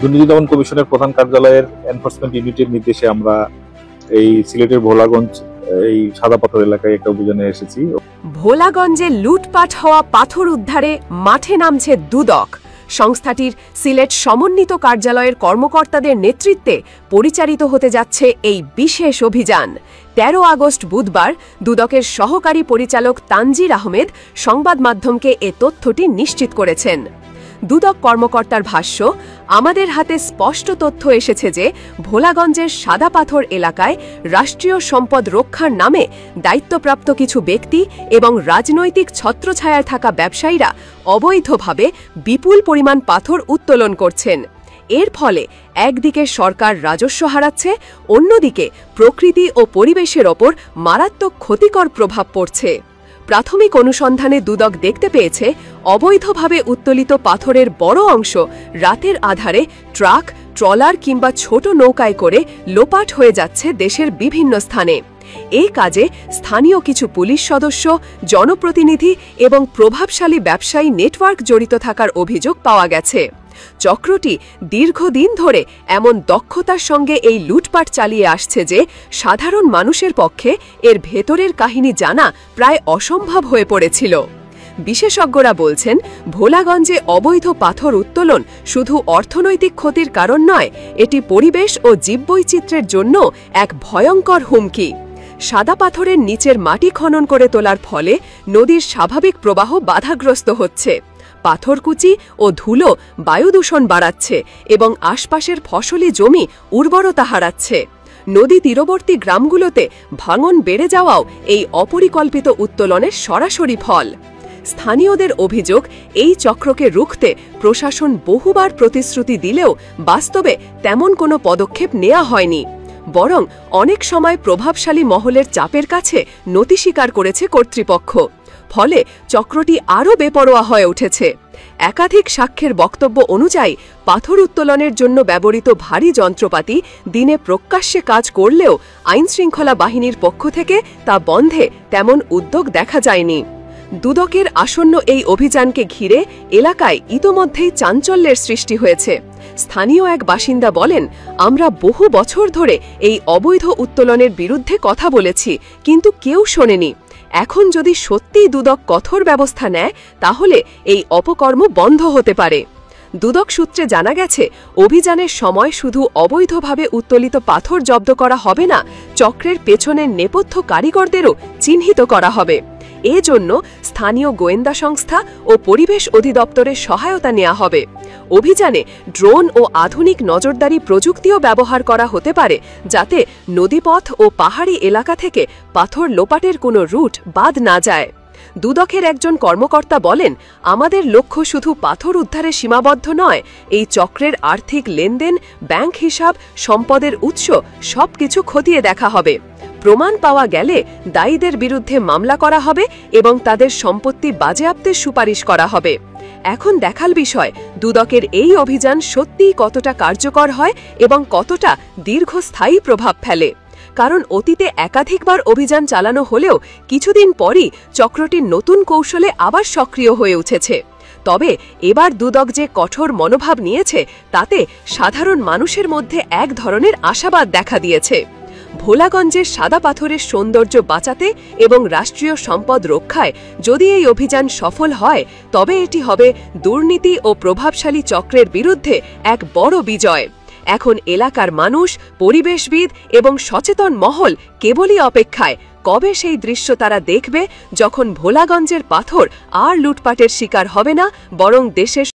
দুর্নীতি দমন কমিশনের প্রধান কার্যালয়ের এনফোর্সমেন্ট ইউনিটের নির্দেশে আমরা এই সিলেটের ভোলাগঞ্জ এই সাদা পাথর এলাকায় একটা অভিযানে এসেছি। ভোলাগঞ্জে লুটপাট হওয়া পাথর উদ্ধারে মাঠে নামছে দুদক। সংস্থাটির সিলেট সমন্বিত কার্যালয়ের কর্মকর্তাদের নেতৃত্বে পরিচালিত হতে যাচ্ছে এই বিশেষ অভিযান। ১৩ আগস্ট বুধবার দুদকের সহকারী পরিচালক তানজির আহমেদ সংবাদ মাধ্যমকে এ তথ্যটি নিশ্চিত করেছেন। দুদক কর্মকর্তার ভাষ্য, আমাদের হাতে স্পষ্ট তথ্য এসেছে যে ভোলাগঞ্জের সাদা পাথর এলাকায় রাষ্ট্রীয় সম্পদ রক্ষার নামে দায়িত্বপ্রাপ্ত কিছু ব্যক্তি এবং রাজনৈতিক ছত্রছায়ায় থাকা ব্যবসায়ীরা অবৈধভাবে বিপুল পরিমাণ পাথর উত্তোলন করছেন। এর ফলে একদিকে সরকার রাজস্ব হারাচ্ছে, অন্যদিকে প্রকৃতি ও পরিবেশের ওপর মারাত্মক ক্ষতিকর প্রভাব পড়ছে। প্রাথমিক অনুসন্ধানে দুদক দেখতে পেয়েছে অবৈধভাবে উত্তোলিত পাথরের বড় অংশ রাতের আধারে ট্রাক, ট্রলার কিংবা ছোট নৌকায় করে লোপাট হয়ে যাচ্ছে দেশের বিভিন্ন স্থানে। এই কাজে স্থানীয় কিছু পুলিশ সদস্য, জনপ্রতিনিধি এবং প্রভাবশালী ব্যবসায়ী নেটওয়ার্ক জড়িত থাকার অভিযোগ পাওয়া গেছে। চক্রটি দীর্ঘদিন ধরে এমন দক্ষতার সঙ্গে এই লুটপাট চালিয়ে আসছে যে সাধারণ মানুষের পক্ষে এর ভেতরের কাহিনী জানা প্রায় অসম্ভব হয়ে পড়েছিল। বিশেষজ্ঞরা বলছেন, ভোলাগঞ্জে অবৈধ পাথর উত্তোলন শুধু অর্থনৈতিক ক্ষতির কারণ নয়, এটি পরিবেশ ও জীববৈচিত্র্যের জন্য এক ভয়ঙ্কর হুমকি। সাদা পাথরের নিচের মাটি খনন করে তোলার ফলে নদীর স্বাভাবিক প্রবাহ বাধাগ্রস্ত হচ্ছে। পাথরকুচি ও ধুলো বায়ুদূষণ বাড়াচ্ছে এবং আশপাশের ফসলি জমি উর্বরতা হারাচ্ছে। নদী তীরবর্তী গ্রামগুলোতে ভাঙন বেড়ে যাওয়াও এই অপরিকল্পিত উত্তোলনের সরাসরি ফল। স্থানীয়দের অভিযোগ, এই চক্রকে রুখতে প্রশাসন বহুবার প্রতিশ্রুতি দিলেও বাস্তবে তেমন কোনো পদক্ষেপ নেওয়া হয়নি, বরং অনেক সময় প্রভাবশালী মহলের চাপের কাছে নতি স্বীকার করেছে কর্তৃপক্ষ। ফলে চক্রটি আরও বেপরোয়া হয়ে উঠেছে। একাধিক সাক্ষ্যের বক্তব্য অনুযায়ী পাথর উত্তোলনের জন্য ব্যবহৃত ভারী যন্ত্রপাতি দিনে প্রকাশ্যে কাজ করলেও আইনশৃঙ্খলা বাহিনীর পক্ষ থেকে তা বন্ধে তেমন উদ্যোগ দেখা যায়নি। দুদকের আসন্ন এই অভিযানকে ঘিরে এলাকায় ইতোমধ্যেই চাঞ্চল্যের সৃষ্টি হয়েছে। স্থানীয় এক বাসিন্দা বলেন, আমরা বহু বছর ধরে এই অবৈধ উত্তোলনের বিরুদ্ধে কথা বলেছি, কিন্তু কেউ শোনেনি। এখন যদি সত্যিই দুদক কঠোর ব্যবস্থা নেয়, তাহলে এই অপকর্ম বন্ধ হতে পারে। দুদক সূত্রে জানা গেছে, অভিযানের সময় শুধু অবৈধভাবে উত্তোলিত পাথর জব্দ করা হবে না, চক্রের পেছনের নেপথ্য কারিগরদেরও চিহ্নিত করা হবে। এজন্য স্থানীয় গোয়েন্দা সংস্থা ও পরিবেশ অধিদপ্তরের সহায়তা নেওয়া হবে। অভিযানে ড্রোন ও আধুনিক নজরদারি প্রযুক্তিও ব্যবহার করা হতে পারে, যাতে নদীপথ ও পাহাড়ি এলাকা থেকে পাথর লোপাটের কোনো রুট বাদ না যায়। দুদকের একজন কর্মকর্তা বলেন, আমাদের লক্ষ্য শুধু পাথর উদ্ধারে সীমাবদ্ধ নয়, এই চক্রের আর্থিক লেনদেন, ব্যাংক হিসাব, সম্পদের উৎস সবকিছু খতিয়ে দেখা হবে। প্রমাণ পাওয়া গেলে দায়ীদের বিরুদ্ধে মামলা করা হবে এবং তাদের সম্পত্তি বাজেয়াপ্তের সুপারিশ করা হবে। এখন দেখার বিষয়, দুদকের এই অভিযান সত্যিই কতটা কার্যকর হয় এবং কতটা দীর্ঘস্থায়ী প্রভাব ফেলে। কারণ অতীতে একাধিকবার অভিযান চালানো হলেও কিছুদিন পরই চক্রটির নতুন কৌশলে আবার সক্রিয় হয়ে উঠেছে। তবে এবার দুদক যে কঠোর মনোভাব নিয়েছে, তাতে সাধারণ মানুষের মধ্যে এক ধরনের আশাবাদ দেখা দিয়েছে। ভোলাগঞ্জের সাদা পাথরের সৌন্দর্য বাঁচাতে এবং রাষ্ট্রীয় সম্পদ রক্ষায় যদি এই অভিযান সফল হয়, তবে এটি হবে দুর্নীতি ও প্রভাবশালী চক্রের বিরুদ্ধে এক বড় বিজয়। এখন এলাকার মানুষ, পরিবেশবিদ এবং সচেতন মহল কেবলই অপেক্ষায়, কবে সেই দৃশ্য তারা দেখবে যখন ভোলাগঞ্জের পাথর আর লুটপাটের শিকার হবে না, বরং দেশের